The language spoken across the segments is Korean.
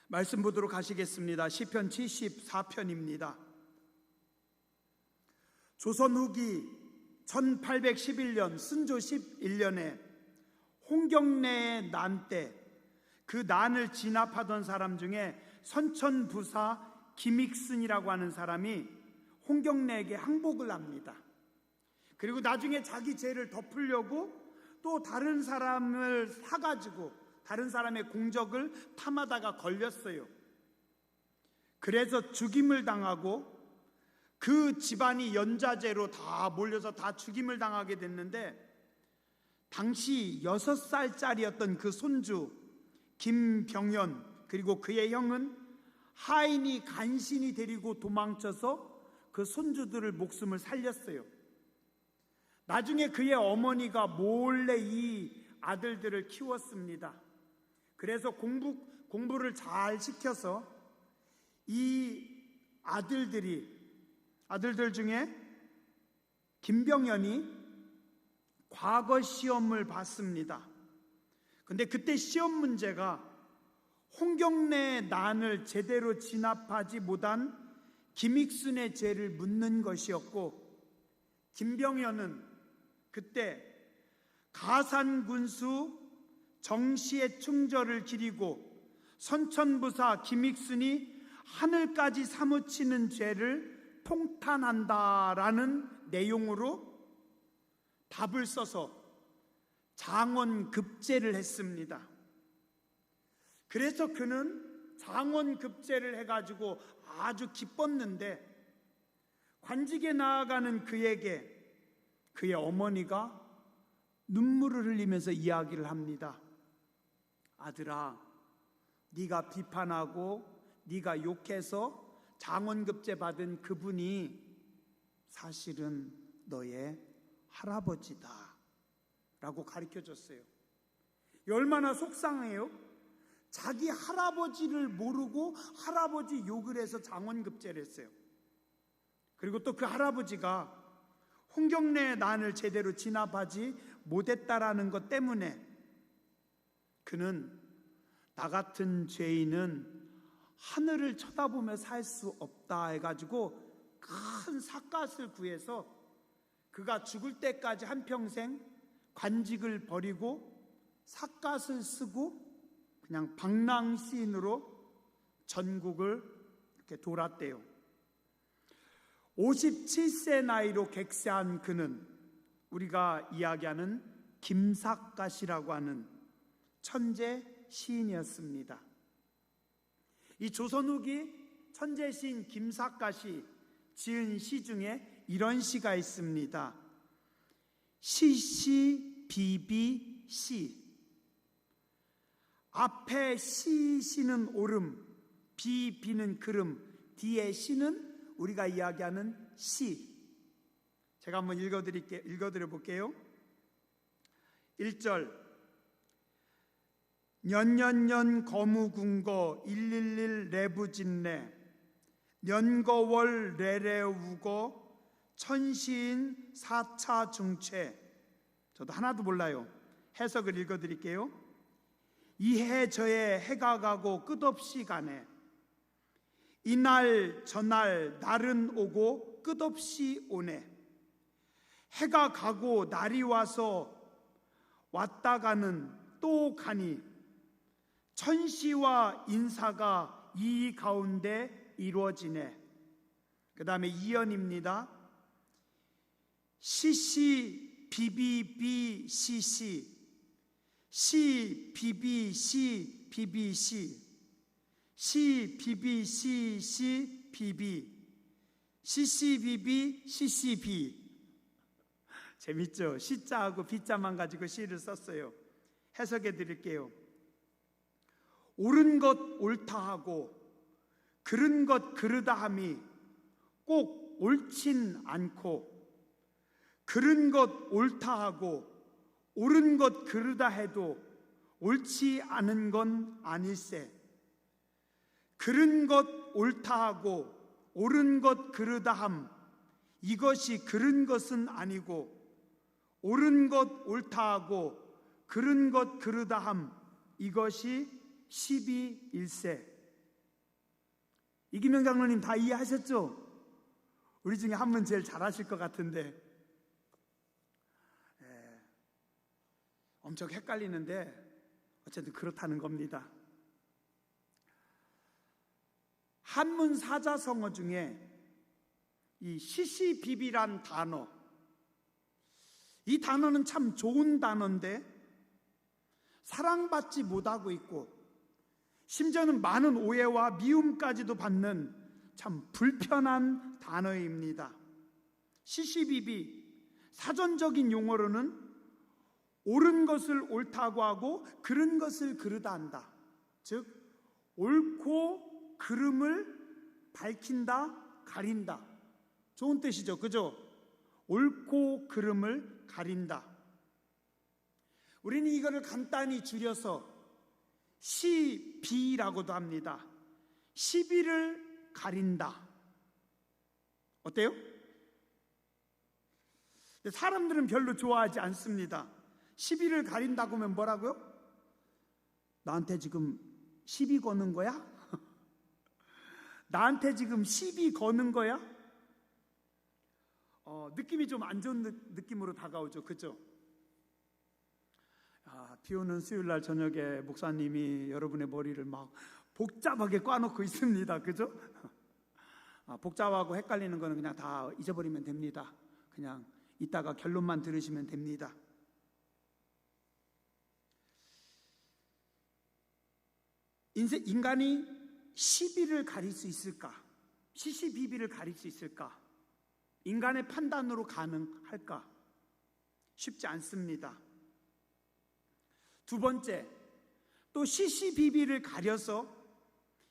말씀 보도록 하시겠습니다. 시편 74편입니다. 조선 후기 1811년 순조 11년에 홍경래의 난 때 그 난을 진압하던 사람 중에 선천부사 김익순이라고 하는 사람이 홍경래에게 항복을 합니다. 그리고 나중에 자기 죄를 덮으려고 또 다른 사람을 사가지고 다른 사람의 공적을 탐하다가 걸렸어요. 그래서 죽임을 당하고 그 집안이 연좌제로 다 몰려서 다 죽임을 당하게 됐는데, 당시 6살짜리였던 그 손주 김병연 그리고 그의 형은 하인이 간신히 데리고 도망쳐서 그 손주들을 목숨을 살렸어요. 나중에 그의 어머니가 몰래 이 아들들을 키웠습니다. 그래서 공부를 잘 시켜서 이 아들들 중에 김병연이 과거 시험을 봤습니다. 근데 그때 시험 문제가 홍경래의 난을 제대로 진압하지 못한 김익순의 죄를 묻는 것이었고, 김병연은 그때 가산군수 정시의 충절을 기리고 선천부사 김익순이 하늘까지 사무치는 죄를 통탄한다라는 내용으로 답을 써서 장원급제를 했습니다. 그래서 그는 장원급제를 해가지고 아주 기뻤는데, 관직에 나아가는 그에게 그의 어머니가 눈물을 흘리면서 이야기를 합니다. 아들아, 네가 비판하고 네가 욕해서 장원급제 받은 그분이 사실은 너의 할아버지다 라고 가르쳐줬어요. 얼마나 속상해요? 자기 할아버지를 모르고 할아버지 욕을 해서 장원급제를 했어요. 그리고 또 그 할아버지가 홍경래의 난을 제대로 진압하지 못했다라는 것 때문에 그는 나 같은 죄인은 하늘을 쳐다보며 살 수 없다 해가지고 큰 삿갓을 구해서 그가 죽을 때까지 한평생 관직을 버리고 삿갓을 쓰고 그냥 방랑시인으로 전국을 이렇게 돌았대요. 57세 나이로 객세한 그는 우리가 이야기하는 김삿갓이라고 하는 천재 시인이었습니다. 이 조선 후기 천재 시인 김삿갓이 지은 시 중에 이런 시가 있습니다. 시시비비시. 앞에 시시는 오름, 비비는 그름, 뒤에 시는 우리가 이야기하는 시. 제가 한번 읽어드려 볼게요. 1절. 년년년 거무궁거 111 레부진내 년거월 레레우거 천시인 4차 중최. 저도 하나도 몰라요. 해석을 읽어드릴게요. 이해 저해 해가 가고 끝없이 가네. 이날 저날 날은 오고 끝없이 오네. 해가 가고 날이 와서 왔다 가는 또 가니 천시와 인사가 이 가운데 이루어지네. 그 다음에 이연입니다. 시시 비비비 시시 시 비비 시 비비 시 비비 시 비비 시시 비비 시시 비. 재밌죠? 시자하고 비자만 가지고 시를 썼어요. 해석해 드릴게요. 옳은 것 옳다 하고 그른 것 그르다 함이 꼭 옳진 않고, 그른 것 옳다 하고 옳은 것 그르다 해도 옳지 않은 건 아닐세. 그른 것 옳다 하고 옳은 것 그르다 함, 이것이 그른 것은 아니고, 옳은 것 옳다 하고 그른 것 그르다 함, 이것이 12일세. 이기명 장로님 다 이해하셨죠? 우리 중에 한 분 제일 잘하실 것 같은데 엄청 헷갈리는데 어쨌든 그렇다는 겁니다. 한문 사자성어 중에 이 시시비비란 단어, 이 단어는 참 좋은 단어인데 사랑받지 못하고 있고 심지어는 많은 오해와 미움까지도 받는 참 불편한 단어입니다. 시시비비, 사전적인 용어로는 옳은 것을 옳다고 하고 그른 것을 그르다 한다. 즉 옳고 그름을 밝힌다, 가린다. 좋은 뜻이죠, 그죠? 옳고 그름을 가린다. 우리는 이거를 간단히 줄여서 시비라고도 합니다. 시비를 가린다. 어때요? 사람들은 별로 좋아하지 않습니다. 시비를 가린다고 하면 뭐라고요? 나한테 지금 시비 거는 거야? 나한테 지금 시비 거는 거야? 느낌이 좀 안 좋은 느낌으로 다가오죠, 그죠? 비 오는 수요일 날 저녁에 목사님이 여러분의 머리를 막 복잡하게 꽈놓고 있습니다, 그죠? 복잡하고 헷갈리는 거는 그냥 다 잊어버리면 됩니다. 그냥 이따가 결론만 들으시면 됩니다. 인간이 시비를 가릴 수 있을까? 시시비비를 가릴 수 있을까? 인간의 판단으로 가능할까? 쉽지 않습니다. 두 번째, 또 시시비비를 가려서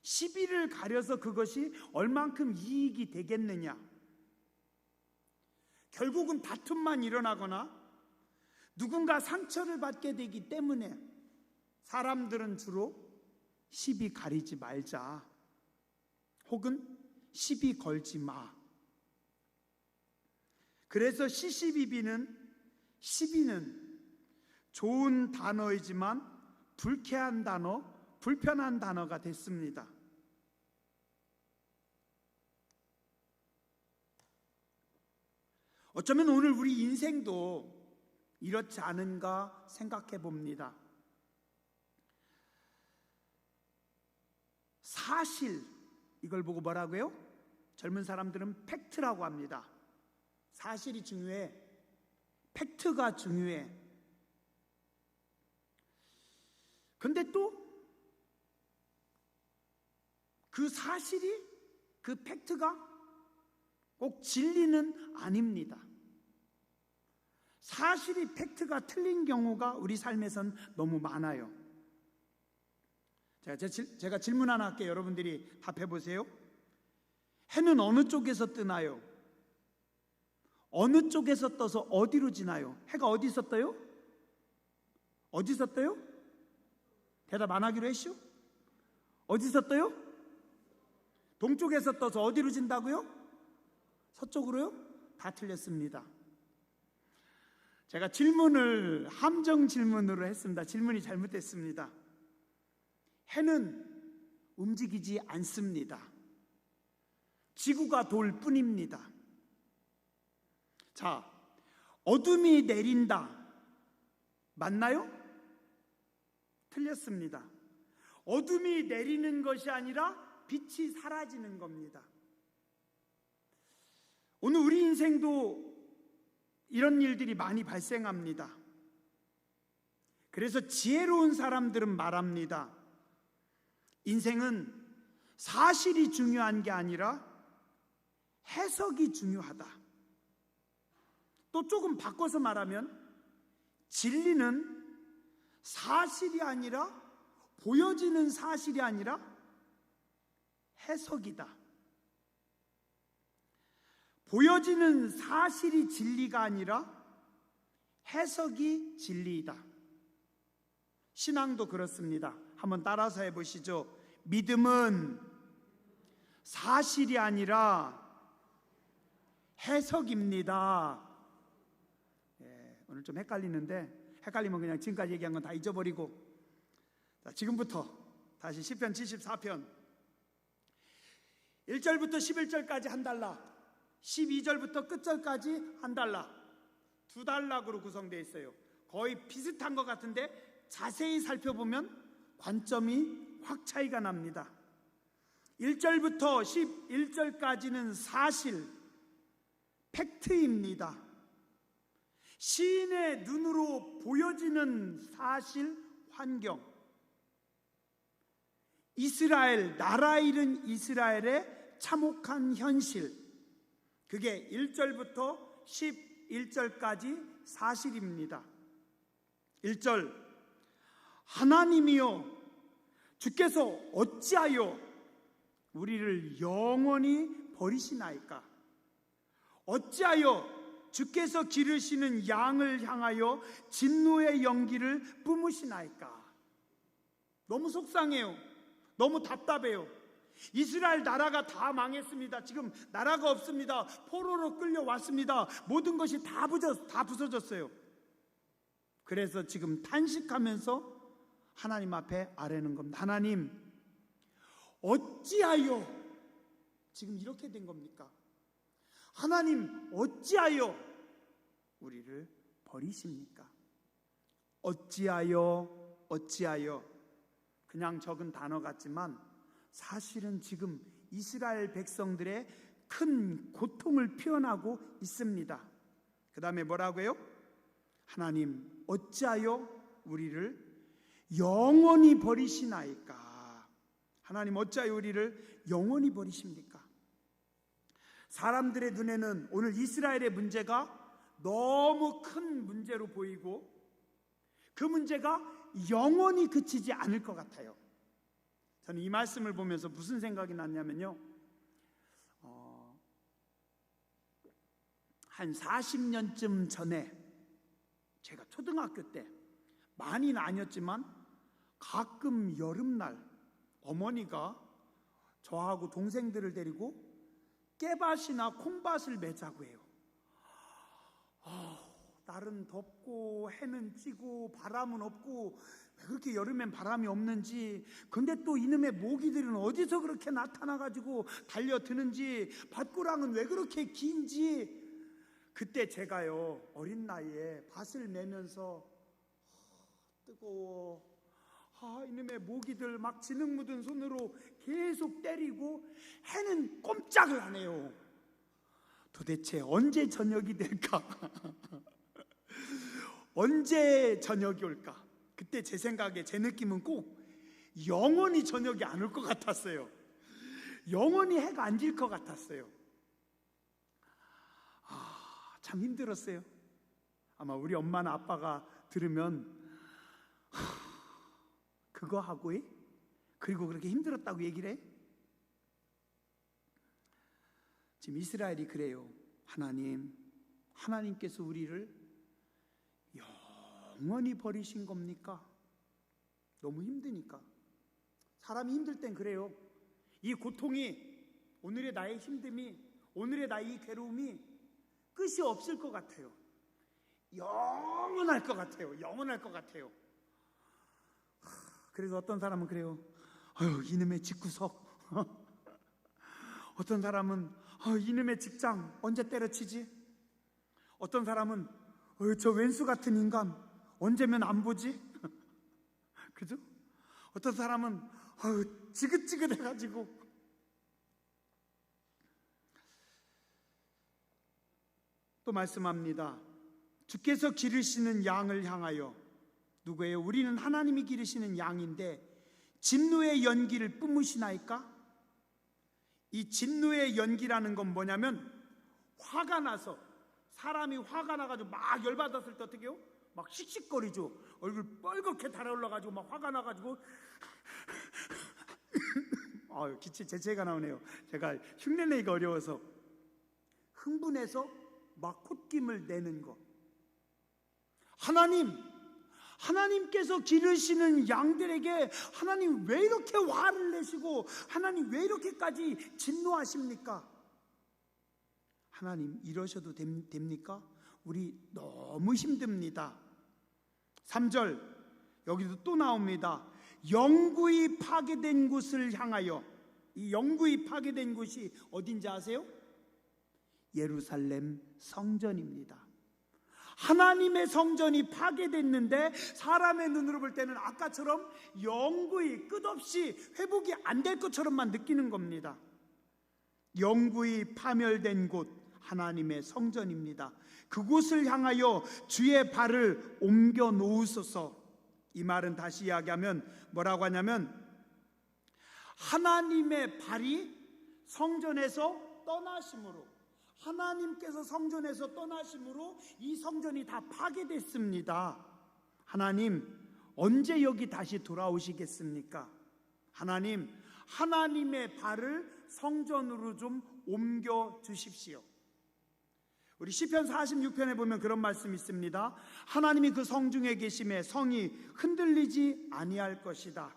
시비를 가려서 그것이 얼만큼 이익이 되겠느냐? 결국은 다툼만 일어나거나 누군가 상처를 받게 되기 때문에 사람들은 주로 시비 가리지 말자, 혹은 시비 걸지 마. 그래서 시시비비는, 시비는 좋은 단어이지만 불쾌한 단어, 불편한 단어가 됐습니다. 어쩌면 오늘 우리 인생도 이렇지 않은가 생각해 봅니다. 사실, 이걸 보고 뭐라고요? 젊은 사람들은 팩트라고 합니다. 사실이 중요해. 팩트가 중요해. 근데 또 그 사실이, 그 팩트가 꼭 진리는 아닙니다. 사실이 팩트가 틀린 경우가 우리 삶에선 너무 많아요. 제가 질문 하나 할게요. 여러분들이 답해 보세요. 해는 어느 쪽에서 뜨나요? 어느 쪽에서 떠서 어디로 지나요? 해가 어디서 떠요? 어디서 떠요? 대답 안 하기로 했슈? 어디서 떠요? 동쪽에서 떠서 어디로 진다고요? 서쪽으로요? 다 틀렸습니다. 제가 질문을 함정 질문으로 했습니다. 질문이 잘못됐습니다. 해는 움직이지 않습니다. 지구가 돌 뿐입니다. 자, 어둠이 내린다. 맞나요? 틀렸습니다. 어둠이 내리는 것이 아니라 빛이 사라지는 겁니다. 오늘 우리 인생도 이런 일들이 많이 발생합니다. 그래서 지혜로운 사람들은 말합니다. 인생은 사실이 중요한 게 아니라 해석이 중요하다. 또 조금 바꿔서 말하면 진리는 사실이 아니라, 보여지는 사실이 아니라 해석이다. 보여지는 사실이 진리가 아니라 해석이 진리이다. 신앙도 그렇습니다. 한번 따라서 해보시죠. 믿음은 사실이 아니라 해석입니다. 오늘 좀 헷갈리는데, 헷갈리면 그냥 지금까지 얘기한 건 다 잊어버리고, 자, 지금부터 다시 시편 74편 1절부터 11절까지 $1, 12절부터 끝절까지 $1, $2락으로 구성되어 있어요. 거의 비슷한 것 같은데 자세히 살펴보면 관점이 확 차이가 납니다. 1절부터 11절까지는 사실, 팩트입니다. 시인의 눈으로 보여지는 사실, 환경. 이스라엘, 나라 잃은 이스라엘의 참혹한 현실. 그게 1절부터 11절까지 사실입니다. 1절, 하나님이여 주께서 어찌하여 우리를 영원히 버리시나이까? 어찌하여 주께서 기르시는 양을 향하여 진노의 연기를 뿜으시나이까? 너무 속상해요. 너무 답답해요. 이스라엘 나라가 다 망했습니다. 지금 나라가 없습니다. 포로로 끌려왔습니다. 모든 것이 다 부서졌어요. 그래서 지금 탄식하면서 하나님 앞에 아뢰는 겁니다. 하나님, 어찌하여 지금 이렇게 된 겁니까? 하나님, 어찌하여 우리를 버리십니까? 어찌하여 그냥 적은 단어 같지만 사실은 지금 이스라엘 백성들의 큰 고통을 표현하고 있습니다. 그 다음에 뭐라고요? 하나님, 어찌하여 우리를 영원히 버리시나이까? 하나님, 어찌하여 우리를 영원히 버리십니까? 사람들의 눈에는 오늘 이스라엘의 문제가 너무 큰 문제로 보이고 그 문제가 영원히 그치지 않을 것 같아요. 저는 이 말씀을 보면서 무슨 생각이 났냐면요, 한 40년쯤 전에 제가 초등학교 때, 많이는 아니었지만 가끔 여름날 어머니가 저하고 동생들을 데리고 깨밭이나 콩밭을 매자고 해요. 날은 덥고 해는 찌고 바람은 없고 왜 그렇게 여름엔 바람이 없는지, 근데 또 이놈의 모기들은 어디서 그렇게 나타나가지고 달려드는지, 밭고랑은 왜 그렇게 긴지. 그때 제가요, 어린 나이에 밭을 매면서 뜨거워, 이놈의 모기들 막 진흙 묻은 손으로 계속 때리고 해는 꼼짝을 안 해요. 도대체 언제 저녁이 될까? 언제 저녁이 올까? 그때 제 생각에, 제 느낌은 꼭 영원히 저녁이 안 올 것 같았어요. 영원히 해가 안 질 것 같았어요. 참 힘들었어요. 아마 우리 엄마나 아빠가 들으면 그거 하고 그리고 그렇게 힘들었다고 얘기를 해? 지금 이스라엘이 그래요. 하나님께서 우리를 영원히 버리신 겁니까? 너무 힘드니까. 사람이 힘들 땐 그래요. 이 고통이, 오늘의 나의 힘듦이, 오늘의 나의 괴로움이 끝이 없을 것 같아요. 영원할 것 같아요. 그래서 어떤 사람은 그래요. 이놈의 집구석. 어떤 사람은 이놈의 직장 언제 때려치지? 어떤 사람은 저 왼수 같은 인간 언제면 안 보지? 그죠? 어떤 사람은 지긋지긋해가지고. 또 말씀합니다. 주께서 기르시는 양을 향하여, 누구예요? 우리는 하나님이 기르시는 양인데 진노의 연기를 뿜으시나이까? 이 진노의 연기라는 건 뭐냐면, 화가 나서, 사람이 화가 나가지고 막 열받았을 때 어떻게 해요? 막 씩씩거리죠. 얼굴 빨갛게 달아올라가지고 막 화가 나가지고 기침 재채가 나오네요. 제가 흉내내기가 어려워서. 흥분해서 막 콧김을 내는 거. 하나님께서 기르시는 양들에게 하나님 왜 이렇게 화를 내시고 하나님 왜 이렇게까지 진노하십니까? 하나님 이러셔도 됩니까? 우리 너무 힘듭니다. 3절 여기도 또 나옵니다. 영구히 파괴된 곳을 향하여, 이 영구히 파괴된 곳이 어딘지 아세요? 예루살렘 성전입니다. 하나님의 성전이 파괴됐는데 사람의 눈으로 볼 때는 아까처럼 영구히 끝없이 회복이 안 될 것처럼만 느끼는 겁니다. 영구히 파멸된 곳 하나님의 성전입니다. 그곳을 향하여 주의 발을 옮겨 놓으소서. 이 말은 다시 이야기하면 뭐라고 하냐면 하나님의 발이 성전에서 떠나심으로, 하나님께서 성전에서 떠나심으로 이 성전이 다 파괴됐습니다. 하나님 언제 여기 다시 돌아오시겠습니까? 하나님, 하나님의 발을 성전으로 좀 옮겨 주십시오. 우리 시편 46편에 보면 그런 말씀이 있습니다. 하나님이 그 성중에 계심에 성이 흔들리지 아니할 것이다.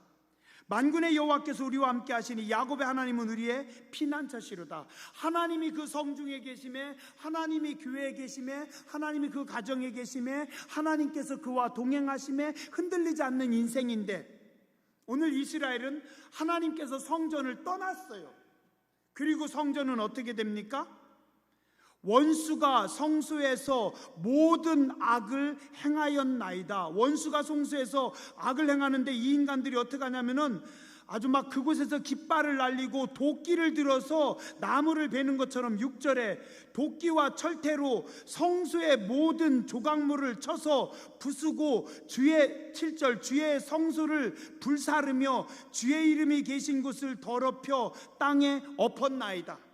만군의 여호와께서 우리와 함께 하시니 야곱의 하나님은 우리의 피난처시로다. 하나님이 그 성중에 계심에, 하나님이 교회에 계심에, 하나님이 그 가정에 계심에, 하나님께서 그와 동행하심에 흔들리지 않는 인생인데, 오늘 이스라엘은 하나님께서 성전을 떠났어요. 그리고 성전은 어떻게 됩니까? 원수가 성소에서 모든 악을 행하였나이다. 원수가 성소에서 악을 행하는데 이 인간들이 어떻게 하냐면은 아주 막 그곳에서 깃발을 날리고 도끼를 들어서 나무를 베는 것처럼 6절에 도끼와 철퇴로 성소의 모든 조각물을 쳐서 부수고 7절 주의 성소를 불사르며 주의 이름이 계신 곳을 더럽혀 땅에 엎었나이다.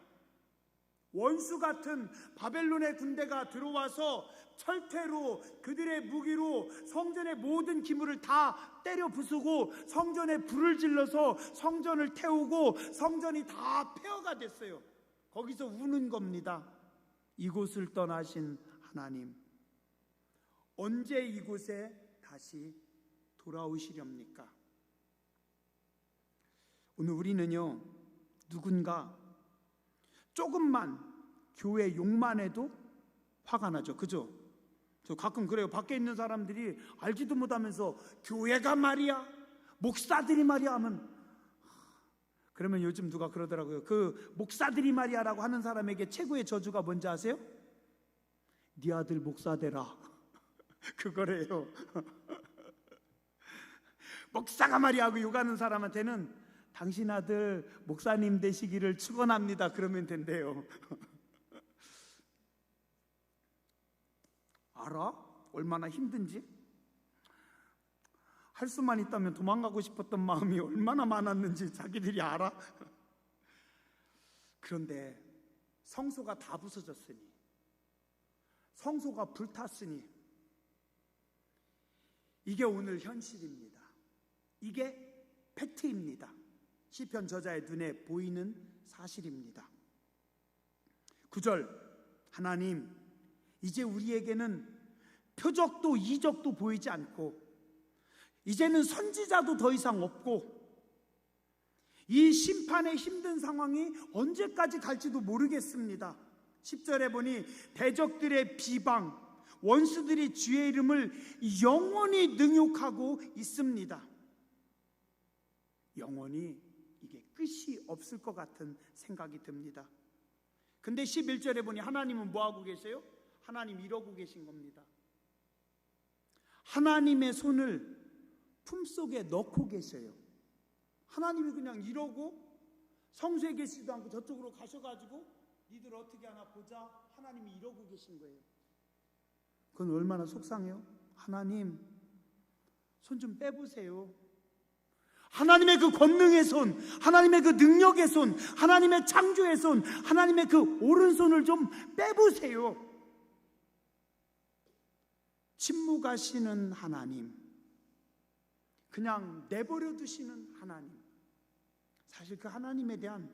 원수 같은 바벨론의 군대가 들어와서 철퇴로 그들의 무기로 성전의 모든 기물을 다 때려 부수고 성전에 불을 질러서 성전을 태우고 성전이 다 폐허가 됐어요. 거기서 우는 겁니다. 이곳을 떠나신 하나님, 언제 이곳에 다시 돌아오시렵니까? 오늘 우리는요, 누군가 조금만 교회 욕만 해도 화가 나죠. 그죠? 저 가끔 그래요. 밖에 있는 사람들이 알지도 못하면서 교회가 말이야, 목사들이 말이야 하면, 그러면 요즘 누가 그러더라고요. 그 목사들이 말이야라고 하는 사람에게 최고의 저주가 뭔지 아세요? 네 아들 목사 되라. 그거래요. 목사가 말이야 하고 욕하는 사람한테는 당신 아들 목사님 되시기를 축원합니다. 그러면 된대요. 알아? 얼마나 힘든지? 할 수만 있다면 도망가고 싶었던 마음이 얼마나 많았는지 자기들이 알아? 그런데 성소가 다 부서졌으니, 성소가 불탔으니, 이게 오늘 현실입니다. 이게 팩트입니다. 시편 저자의 눈에 보이는 사실입니다. 9절, 하나님, 이제 우리에게는 표적도 이적도 보이지 않고 이제는 선지자도 더 이상 없고 이 심판의 힘든 상황이 언제까지 갈지도 모르겠습니다. 10절에 보니 대적들의 비방, 원수들이 주의 이름을 영원히 능욕하고 있습니다. 영원히 이게 끝이 없을 것 같은 생각이 듭니다. 근데 11절에 보니 하나님은 뭐하고 계세요? 하나님 이러고 계신 겁니다. 하나님의 손을 품속에 넣고 계세요. 하나님이 그냥 이러고 성소에 계시지도 않고 저쪽으로 가셔가지고 니들 어떻게 하나 보자, 하나님이 이러고 계신 거예요. 그건 얼마나 속상해요. 하나님 손 좀 빼보세요. 하나님의 그 권능의 손, 하나님의 그 능력의 손, 하나님의 창조의 손, 하나님의 그 오른손을 좀 빼보세요. 침묵하시는 하나님, 그냥 내버려 두시는 하나님, 사실 그 하나님에 대한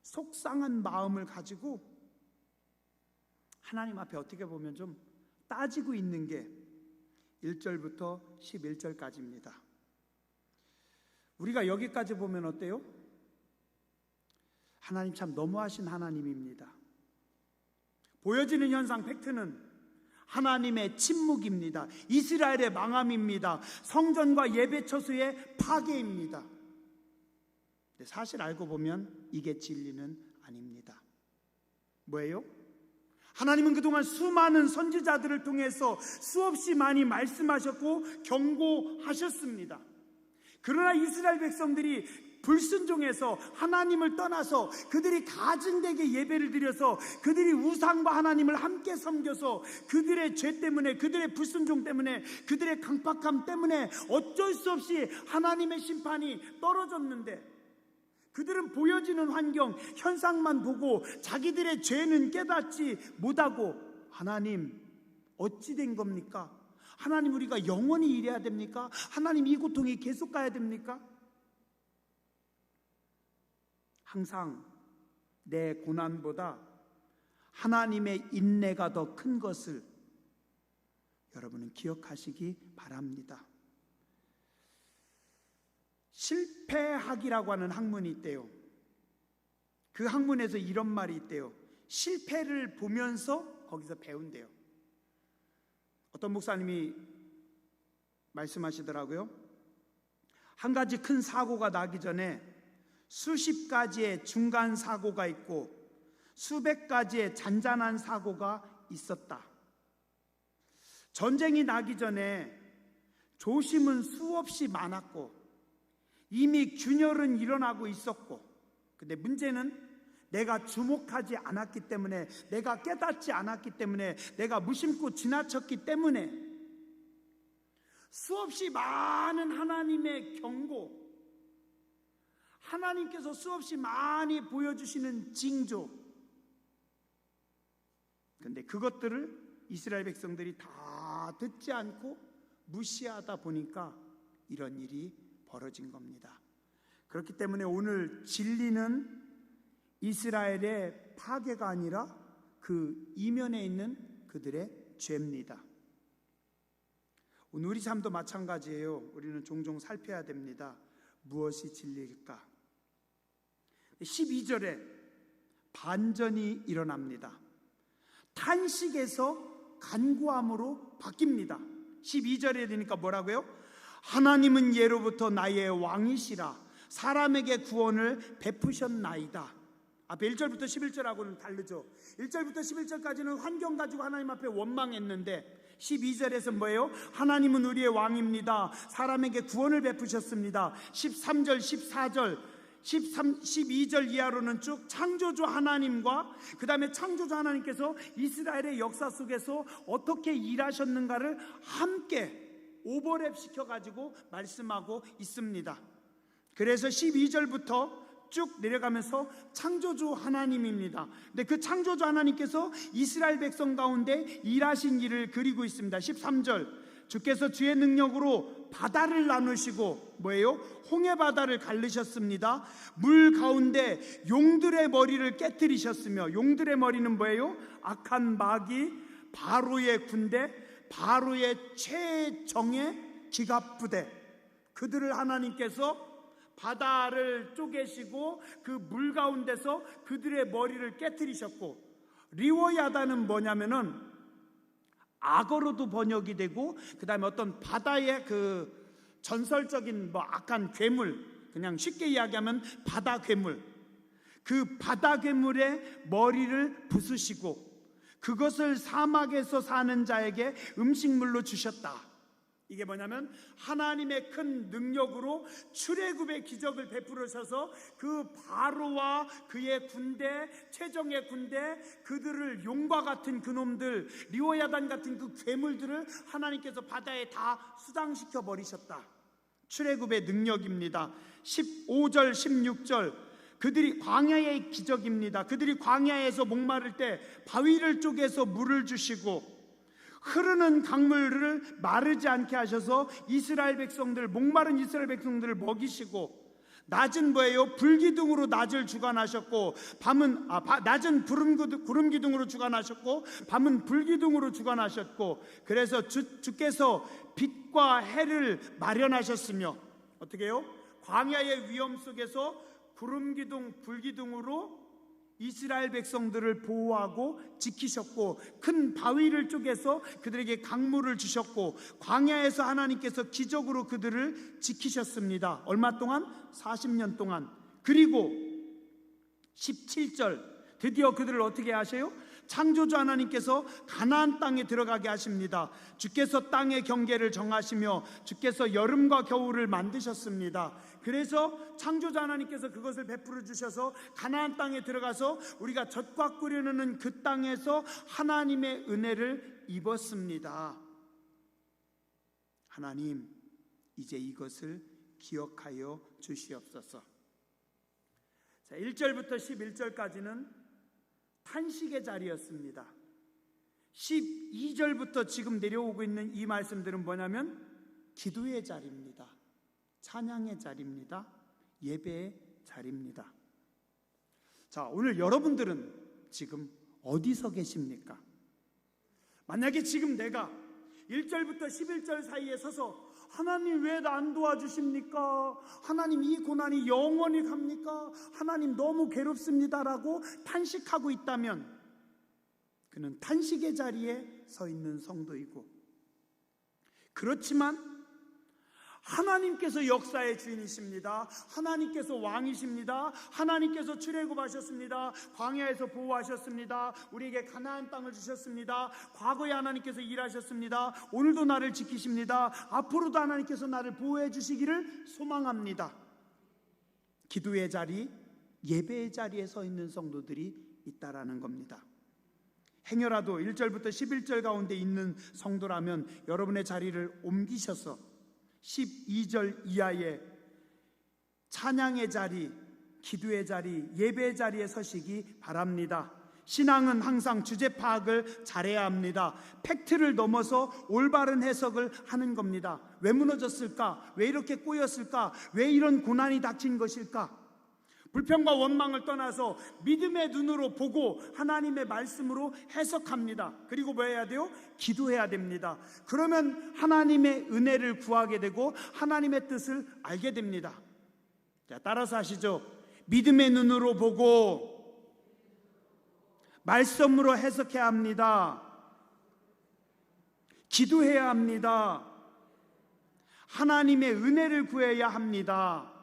속상한 마음을 가지고 하나님 앞에 어떻게 보면 좀 따지고 있는 게 1절부터 11절까지입니다. 우리가 여기까지 보면 어때요? 하나님 참 너무하신 하나님입니다. 보여지는 현상, 팩트는 하나님의 침묵입니다. 이스라엘의 망함입니다. 성전과 예배 처소의 파괴입니다. 근데 사실 알고 보면 이게 진리는 아닙니다. 뭐예요? 하나님은 그동안 수많은 선지자들을 통해서 수없이 많이 말씀하셨고 경고하셨습니다. 그러나 이스라엘 백성들이 불순종해서 하나님을 떠나서 그들이 가증되게 예배를 드려서 그들이 우상과 하나님을 함께 섬겨서 그들의 죄 때문에, 그들의 불순종 때문에, 그들의 강팍함 때문에 어쩔 수 없이 하나님의 심판이 떨어졌는데, 그들은 보여지는 환경, 현상만 보고 자기들의 죄는 깨닫지 못하고, 하나님 어찌 된 겁니까? 하나님 우리가 영원히 이래야 됩니까? 하나님 이 고통이 계속 가야 됩니까? 항상 내 고난보다 하나님의 인내가 더 큰 것을 여러분은 기억하시기 바랍니다. 실패학이라고 하는 학문이 있대요. 그 학문에서 이런 말이 있대요. 실패를 보면서 거기서 배운대요. 어떤 목사님이 말씀하시더라고요. 한 가지 큰 사고가 나기 전에 수십 가지의 중간 사고가 있고 수백 가지의 잔잔한 사고가 있었다. 전쟁이 나기 전에 조심은 수없이 많았고 이미 균열은 일어나고 있었고, 근데 문제는 내가 주목하지 않았기 때문에, 내가 깨닫지 않았기 때문에, 내가 무심코 지나쳤기 때문에 수없이 많은 하나님의 경고, 하나님께서 수없이 많이 보여주시는 징조, 근데 그것들을 이스라엘 백성들이 다 듣지 않고 무시하다 보니까 이런 일이 벌어진 겁니다. 그렇기 때문에 오늘 진리는 이스라엘의 파괴가 아니라 그 이면에 있는 그들의 죄입니다. 오늘 우리 삶도 마찬가지예요. 우리는 종종 살펴야 됩니다. 무엇이 진리일까? 12절에 반전이 일어납니다. 탄식에서 간구함으로 바뀝니다. 12절에 되니까 뭐라고요? 하나님은 예로부터 나의 왕이시라 사람에게 구원을 베푸셨나이다. 앞에 1절부터 11절하고는 다르죠. 1절부터 11절까지는 환경 가지고 하나님 앞에 원망했는데 12절에서 뭐예요? 하나님은 우리의 왕입니다. 사람에게 구원을 베푸셨습니다. 13절, 14절, 12절 이하로는 쭉 창조주 하나님과 그 다음에 창조주 하나님께서 이스라엘의 역사 속에서 어떻게 일하셨는가를 함께 오버랩 시켜가지고 말씀하고 있습니다. 그래서 12절부터 쭉 내려가면서 창조주 하나님입니다. 근데 그 창조주 하나님께서 이스라엘 백성 가운데 일하신 일을 그리고 있습니다. 13절, 주께서 주의 능력으로 바다를 나누시고 뭐예요? 홍해 바다를 갈르셨습니다. 물 가운데 용들의 머리를 깨뜨리셨으며, 용들의 머리는 뭐예요? 악한 마귀, 바로의 군대, 바로의 최정의 기갑부대, 그들을 하나님께서 바다를 쪼개시고 그 물 가운데서 그들의 머리를 깨뜨리셨고, 리워야다는 뭐냐면은 악어로도 번역이 되고 그 다음에 어떤 바다의 그 전설적인 뭐 악한 괴물, 그냥 쉽게 이야기하면 바다 괴물, 그 바다 괴물의 머리를 부수시고 그것을 사막에서 사는 자에게 음식물로 주셨다. 이게 뭐냐면 하나님의 큰 능력으로 출애굽의 기적을 베풀으셔서 그 바로와 그의 군대, 최정의 군대, 그들을 용과 같은 그놈들, 리오야단 같은 그 괴물들을 하나님께서 바다에 다 수장시켜 버리셨다. 출애굽의 능력입니다. 15절 16절, 그들이 광야의 기적입니다. 그들이 광야에서 목마를 때 바위를 쪼개서 물을 주시고 흐르는 강물을 마르지 않게 하셔서 이스라엘 백성들, 목마른 이스라엘 백성들을 먹이시고, 낮은 뭐예요? 불기둥으로 낮을 주관하셨고 밤은 낮은 구름 기둥으로 주관하셨고 밤은 불기둥으로 주관하셨고, 그래서 주께서 빛과 해를 마련하셨으며 어떻게 해요? 광야의 위험 속에서 구름기둥, 불기둥으로 이스라엘 백성들을 보호하고 지키셨고, 큰 바위를 쪼개서 그들에게 강물을 주셨고, 광야에서 하나님께서 기적으로 그들을 지키셨습니다. 얼마 동안? 40년 동안. 그리고 17절 드디어 그들을 어떻게 하셔요? 창조주 하나님께서 가나안 땅에 들어가게 하십니다. 주께서 땅의 경계를 정하시며 주께서 여름과 겨울을 만드셨습니다. 그래서 창조주 하나님께서 그것을 베풀어 주셔서 가나안 땅에 들어가서 우리가 젖과 꿀이 흐르는 그 땅에서 하나님의 은혜를 입었습니다. 하나님, 이제 이것을 기억하여 주시옵소서. 자, 1절부터 11절까지는 탄식의 자리였습니다. 12절부터 지금 내려오고 있는 이 말씀들은 뭐냐면 기도의 자리입니다. 찬양의 자리입니다. 예배의 자리입니다. 자, 오늘 여러분들은 지금 어디서 계십니까? 만약에 지금 내가 1절부터 11절 사이에 서서 하나님 왜 나 안 도와주십니까? 하나님 이 고난이 영원히 갑니까? 하나님 너무 괴롭습니다라고 탄식하고 있다면 그는 탄식의 자리에 서 있는 성도이고, 그렇지만 하나님께서 역사의 주인이십니다. 하나님께서 왕이십니다. 하나님께서 출애굽하셨습니다. 광야에서 보호하셨습니다. 우리에게 가나안 땅을 주셨습니다. 과거에 하나님께서 일하셨습니다. 오늘도 나를 지키십니다. 앞으로도 하나님께서 나를 보호해 주시기를 소망합니다. 기도의 자리, 예배의 자리에 서 있는 성도들이 있다라는 겁니다. 행여라도 1절부터 11절 가운데 있는 성도라면 여러분의 자리를 옮기셔서 12절 이하의 찬양의 자리, 기도의 자리, 예배의 자리에 서시기 바랍니다. 신앙은 항상 주제 파악을 잘해야 합니다. 팩트를 넘어서 올바른 해석을 하는 겁니다. 왜 무너졌을까? 왜 이렇게 꼬였을까? 왜 이런 고난이 닥친 것일까? 불평과 원망을 떠나서 믿음의 눈으로 보고 하나님의 말씀으로 해석합니다. 그리고 뭐 해야 돼요? 기도해야 됩니다. 그러면 하나님의 은혜를 구하게 되고 하나님의 뜻을 알게 됩니다. 자, 따라서 하시죠. 믿음의 눈으로 보고 말씀으로 해석해야 합니다. 기도해야 합니다. 하나님의 은혜를 구해야 합니다.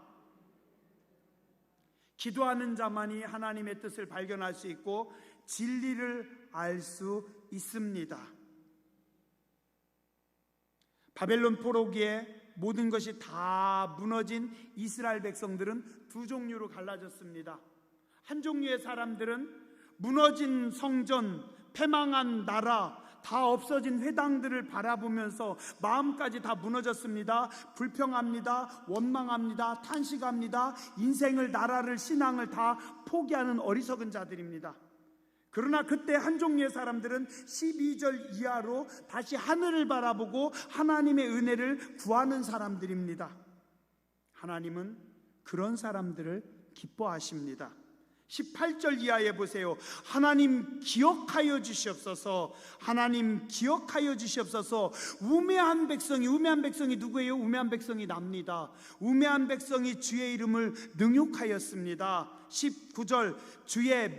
기도하는 자만이 하나님의 뜻을 발견할 수 있고 진리를 알 수 있습니다. 바벨론 포로기에 모든 것이 다 무너진 이스라엘 백성들은 두 종류로 갈라졌습니다. 한 종류의 사람들은 무너진 성전, 패망한 나라, 다 없어진 회당들을 바라보면서 마음까지 다 무너졌습니다. 불평합니다. 원망합니다. 탄식합니다. 인생을, 나라를, 신앙을 다 포기하는 어리석은 자들입니다. 그러나 그때 한 종류의 사람들은 12절 이하로 다시 하늘을 바라보고 하나님의 은혜를 구하는 사람들입니다. 하나님은 그런 사람들을 기뻐하십니다. 18절 이하에 보세요. 하나님 기억하여 주시옵소서. 하나님 기억하여 주시옵소서. 우매한 백성이 누구예요? 우매한 백성이 납니다. 우매한 백성이 주의 이름을 능욕하였습니다. 19절 주의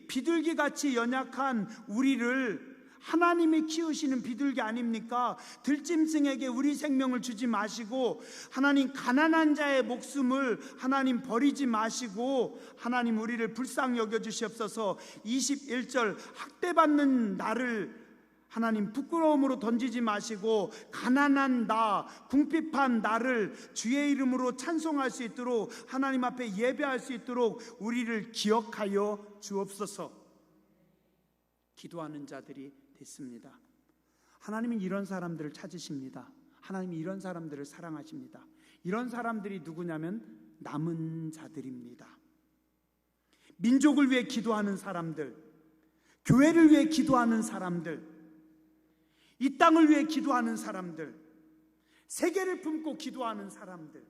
비둘기같이 연약한 우리를 하나님이 키우시는 비둘기 아닙니까? 들짐승에게 우리 생명을 주지 마시고 하나님 가난한 자의 목숨을 하나님 버리지 마시고 하나님 우리를 불쌍히 여겨주시옵소서. 21절 학대받는 나를 하나님 부끄러움으로 던지지 마시고 가난한 나, 궁핍한 나를 주의 이름으로 찬송할 수 있도록 하나님 앞에 예배할 수 있도록 우리를 기억하여 주옵소서. 기도하는 자들이 됐습니다. 하나님은 이런 사람들을 찾으십니다. 하나님이 이런 사람들을 사랑하십니다. 이런 사람들이 누구냐면 남은 자들입니다. 민족을 위해 기도하는 사람들, 교회를 위해 기도하는 사람들, 이 땅을 위해 기도하는 사람들, 세계를 품고 기도하는 사람들,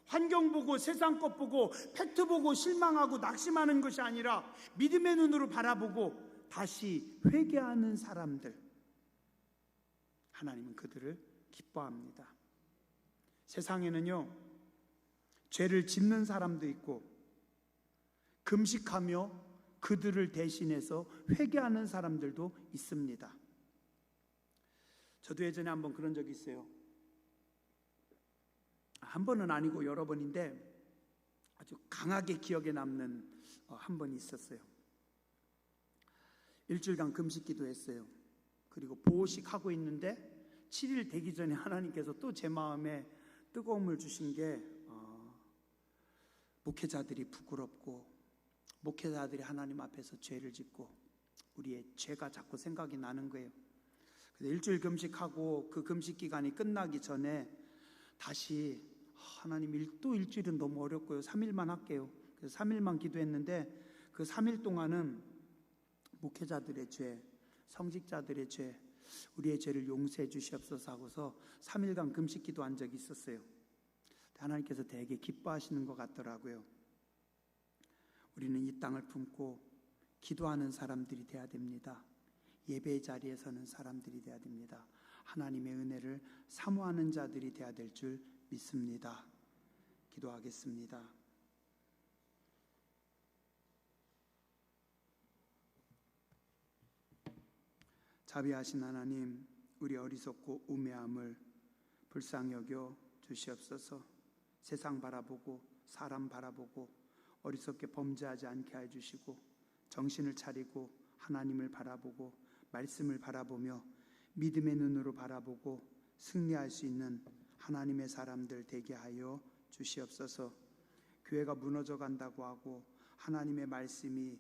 환경 보고 세상 것 보고 팩트 보고 실망하고 낙심하는 것이 아니라 믿음의 눈으로 바라보고 다시 회개하는 사람들, 하나님은 그들을 기뻐합니다. 세상에는요, 죄를 짓는 사람도 있고 금식하며 그들을 대신해서 회개하는 사람들도 있습니다. 저도 예전에 한번 그런 적이 있어요. 한 번은 아니고 여러 번인데 아주 강하게 기억에 남는 한 번이 있었어요. 일주일간 금식 기도했어요. 그리고 보호식 하고 있는데 7일 되기 전에 하나님께서 또 제 마음에 뜨거움을 주신 게 목회자들이 부끄럽고 목회자들이 하나님 앞에서 죄를 짓고 우리의 죄가 자꾸 생각이 나는 거예요. 그래서 일주일 금식하고 그 금식 기간이 끝나기 전에 다시 하나님 또 일주일은 너무 어렵고요. 3일만 할게요. 그래서 3일만 기도했는데 그 3일 동안은 목회자들의 죄, 성직자들의 죄, 우리의 죄를 용서해 주시옵소서 하고서 3일간 금식 기도한 적이 있었어요. 하나님께서 되게 기뻐하시는 것 같더라고요. 우리는 이 땅을 품고 기도하는 사람들이 돼야 됩니다. 예배의 자리에 서는 사람들이 돼야 됩니다. 하나님의 은혜를 사모하는 자들이 돼야 될 줄 믿습니다. 기도하겠습니다. 자비하신 하나님, 우리 어리석고 우매함을 불쌍히 여겨 주시옵소서. 세상 바라보고 사람 바라보고 어리석게 범죄하지 않게 해주시고 정신을 차리고 하나님을 바라보고 말씀을 바라보며 믿음의 눈으로 바라보고 승리할 수 있는 하나님의 사람들 되게 하여 주시옵소서. 교회가 무너져 간다고 하고 하나님의 말씀이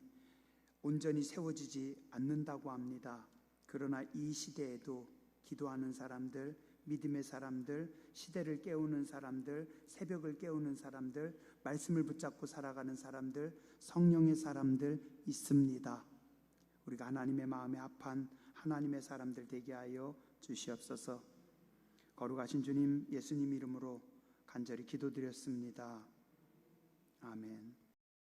온전히 세워지지 않는다고 합니다. 그러나 이 시대에도 기도하는 사람들, 믿음의 사람들, 시대를 깨우는 사람들, 새벽을 깨우는 사람들, 말씀을 붙잡고 살아가는 사람들, 성령의 사람들 있습니다. 우리가 하나님의 마음에 합한 하나님의 사람들 되게 하여 주시옵소서. 거룩하신 주님, 예수님 이름으로 간절히 기도드렸습니다. 아멘.